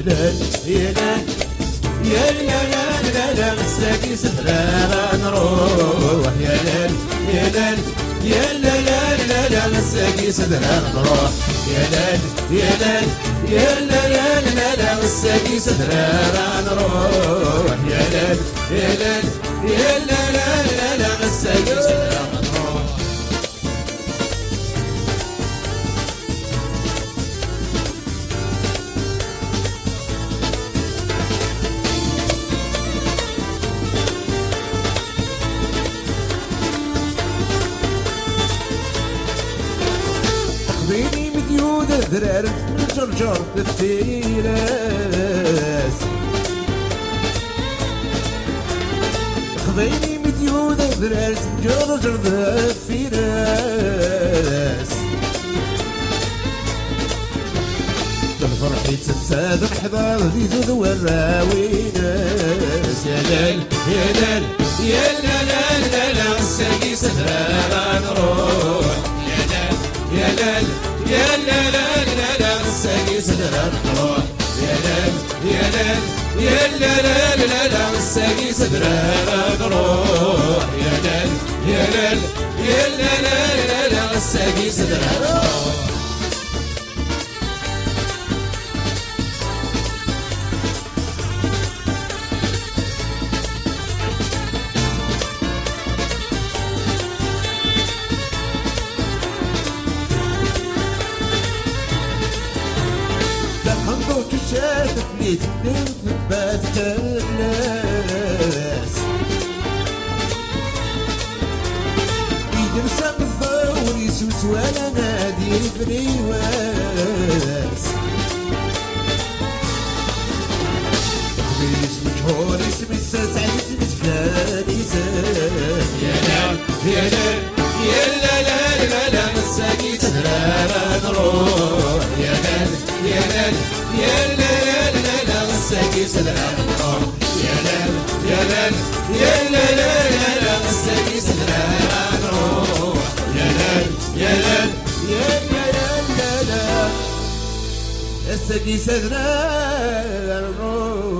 لا يا لا يا لا لا لا لا مساكي سفرة نروح يا لا يا لا يا لا لا لا لا مساكي سفرة نروح يا لا يا لا يا لا لا لا لا مساكي سفرة نروح يا لا يا لا يا لا لا لا لا مساكي سفرة نروح بيني مديود ذرار الجرجر الفيراس خذيني مديود ذرار الجرجر الفيراس الفرح يتساد الحضار ذي ذو الراويناس يا لال يا لال يا لا لا لا لا الساقي سفرة نروح يا لال يا لا لا لا لا الساقي سفرة نروح يا لال يا لال يا لا لا لا لا الساقي سفرة نروح يا لال يا لال يا لا لا لا لا الساقي سفرة نروح حنضوك شاتف ليت نثبت الناس يدرس الضوء يسوس ولا نادي فريواس اسمك هون اسمي سعيد اسمك فانيسان يا لا يا لا يا لا لا لا لا مساكي سهرة نروح يا لا يا لا يا لا لا لا مساكي سهرة نروح يا لا يا لا يا لا لا لا مساكي سهرة نروح يا لا يا لا يا لا لا لا مساكي سهرة نروح